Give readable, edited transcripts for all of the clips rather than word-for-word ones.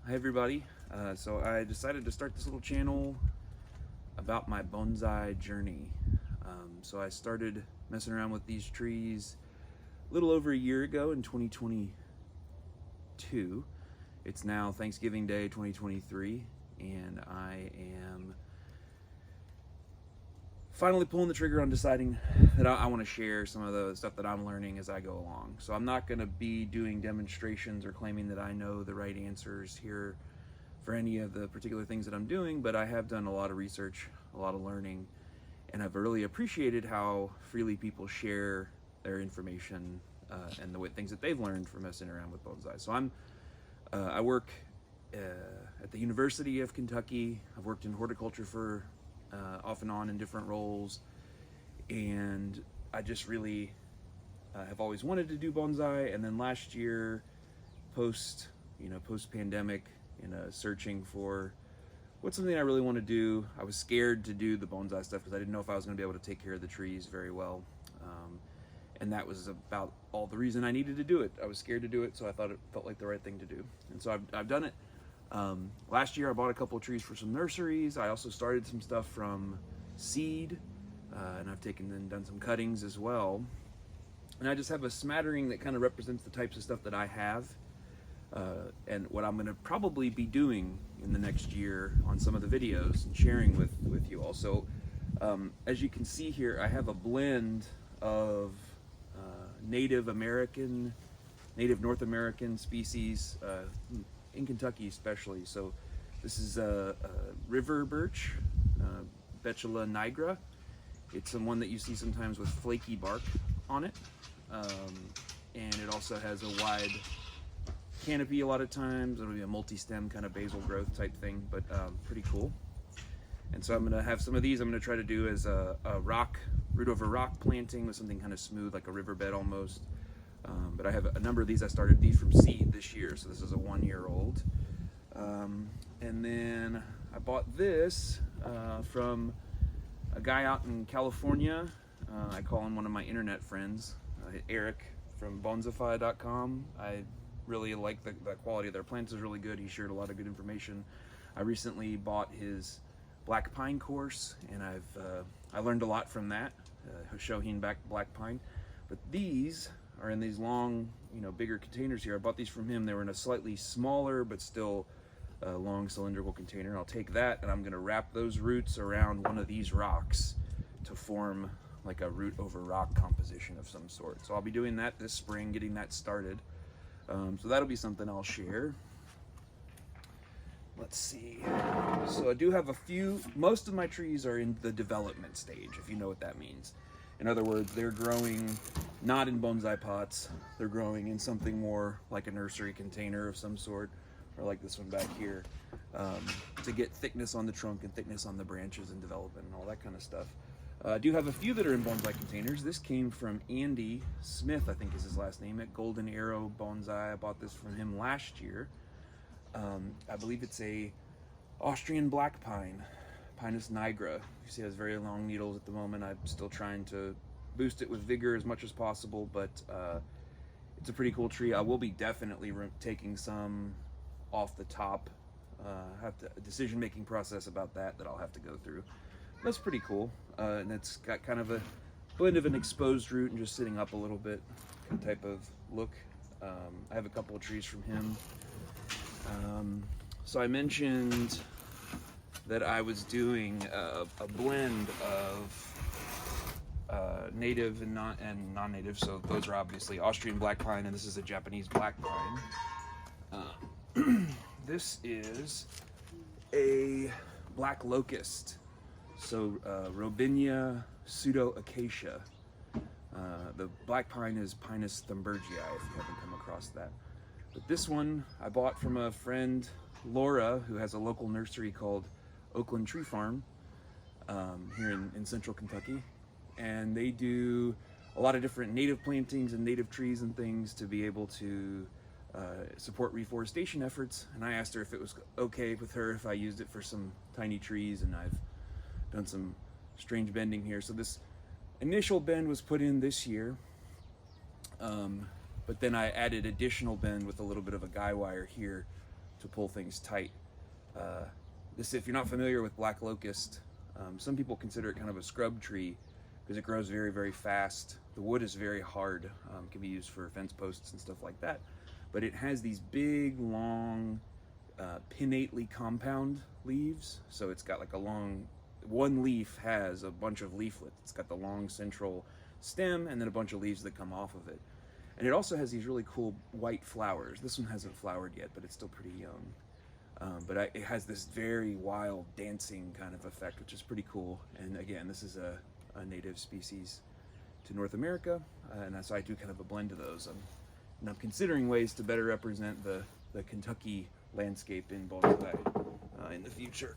Hi everybody. So I decided to start this little channel about my bonsai journey. So I started messing around with these trees a little over a year ago in 2022. It's now Thanksgiving Day 2023, and I am finally pulling the trigger on deciding that I want to share some of the stuff that I'm learning as I go along. So I'm not going to be doing demonstrations or claiming that I know the right answers here for any of the particular things that I'm doing, but I have done a lot of research, a lot of learning, and I've really appreciated how freely people share their information and the things that they've learned from messing around with bonsai. So I work at the University of Kentucky. I've worked in horticulture for off and on in different roles, and I just really have always wanted to do bonsai. And then last year, post pandemic, searching for what's something I really want to do, I was scared to do the bonsai stuff because I didn't know if I was going to be able to take care of the trees very well, and that was about all the reason I needed to do it. I was scared to do it, so I thought it felt like the right thing to do, and so I've done it. Last year I bought a couple of trees for some nurseries. I also started some stuff from seed, and I've taken and done some cuttings as well. And I just have a smattering that kind of represents the types of stuff that I have, and what I'm going to probably be doing in the next year on some of the videos and sharing with you all. So as you can see here, I have a blend of Native North American species, in Kentucky especially. So this is a river birch, Betula nigra. It's the one that you see sometimes with flaky bark on it, and it also has a wide canopy a lot of times. It'll be a multi-stem kind of basal growth type thing, but pretty cool. And so I'm going to have some of these I'm going to try to do as a root over rock planting with something kind of smooth, like a riverbed almost. But I have a number of these. I started these from seed this year, so this is a 1-year-old. And then I bought this from a guy out in California. I call him one of my internet friends, Eric from bonsai.com. I really like the quality of their plants is really good. He shared a lot of good information. I recently bought his Black Pine course, and I learned a lot from that, Shohin Black Pine. But these are in these long, bigger containers here. I bought these from him. They were in a slightly smaller but still long cylindrical container. I'll take that and I'm going to wrap those roots around one of these rocks to form like a root over rock composition of some sort. So I'll be doing that this spring, getting that started. So that'll be something I'll share. Let's see. So I do have a few. Most of my trees are in the development stage, if you know what that means. In other words, they're growing not in bonsai pots. They're growing in something more like a nursery container of some sort, or like this one back here, to get thickness on the trunk and thickness on the branches and development and all that kind of stuff. I do have a few that are in bonsai containers. This came from Andy Smith, I think is his last name, at Golden Arrow Bonsai. I bought this from him last year. I believe it's a Austrian black pine, Pinus nigra. You see it has very long needles at the moment. I'm still trying to boost it with vigor as much as possible, but it's a pretty cool tree. I will be definitely taking some off the top. A decision-making process about that I'll have to go through. That's pretty cool, and it's got kind of a blend of an exposed root and just sitting up a little bit type of look. I have a couple of trees from him. So I mentioned that I was doing a blend of native and non-native. So those are obviously Austrian black pine, and this is a Japanese black pine. This is a Black Locust. So Robinia pseudoacacia. The black pine is Pinus thumbergii, if you haven't come across that. But this one I bought from a friend, Laura, who has a local nursery called Oakland Tree Farm here in central Kentucky. And they do a lot of different native plantings and native trees and things to be able to support reforestation efforts. And I asked her if it was okay with her if I used it for some tiny trees, and I've done some strange bending here. So this initial bend was put in this year, but then I added additional bend with a little bit of a guy wire here to pull things tight. If you're not familiar with Black Locust, some people consider it kind of a scrub tree because it grows very, very fast. The wood is very hard, can be used for fence posts and stuff like that. But it has these big, long, pinnately compound leaves. So it's got like a long, one leaf has a bunch of leaflets. It's got the long central stem and then a bunch of leaves that come off of it. And it also has these really cool white flowers. This one hasn't flowered yet, but it's still pretty young. It has this very wild dancing kind of effect, which is pretty cool. And again, this is a native species to North America, and so I do kind of a blend of those. And I'm considering ways to better represent the Kentucky landscape in bonsai in the future.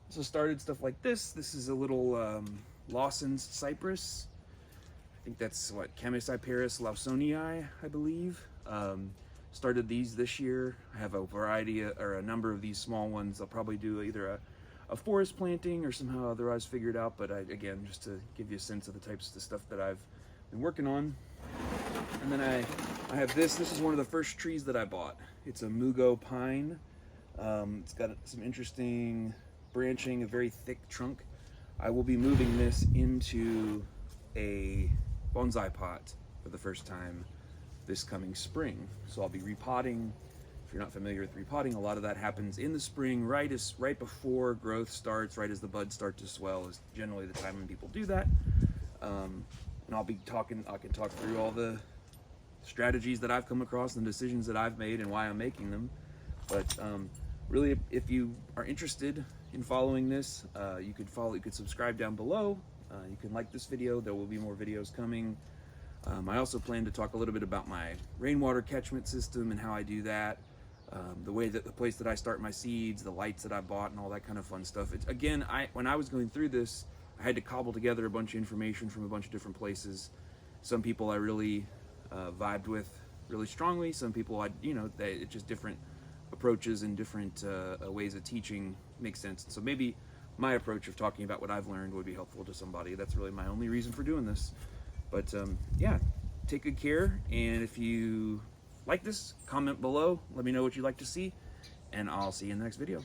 So started stuff like this. This is a little Lawson's Cypress. I think that's what, Chamaecyparis lawsonii, I believe. Started these this year. I have a variety or a number of these small ones. I'll probably do either a forest planting or somehow otherwise figured out, but again, just to give you a sense of the types of stuff that I've been working on. And then I have this is one of the first trees that I bought. It's a Mugo Pine. It's got some interesting branching, a very thick trunk. I will be moving this into a bonsai pot for the first time this coming spring. So I'll be repotting. If you're not familiar with repotting, a lot of that happens in the spring, right before growth starts, right as the buds start to swell is generally the time when people do that. And I can talk through all the strategies that I've come across and the decisions that I've made and why I'm making them. But really, if you are interested in following this, you could subscribe down below. You can like this video. There will be more videos coming. I also plan to talk a little bit about my rainwater catchment system and how I do that. The place that I start my seeds, the lights that I bought, and all that kind of fun stuff. When I was going through this, I had to cobble together a bunch of information from a bunch of different places. Some people I really vibed with really strongly. Some people it's just different approaches and different ways of teaching make sense. So maybe my approach of talking about what I've learned would be helpful to somebody. That's really my only reason for doing this. But yeah, take good care. And if you like this, comment below. Let me know what you'd like to see. And I'll see you in the next video.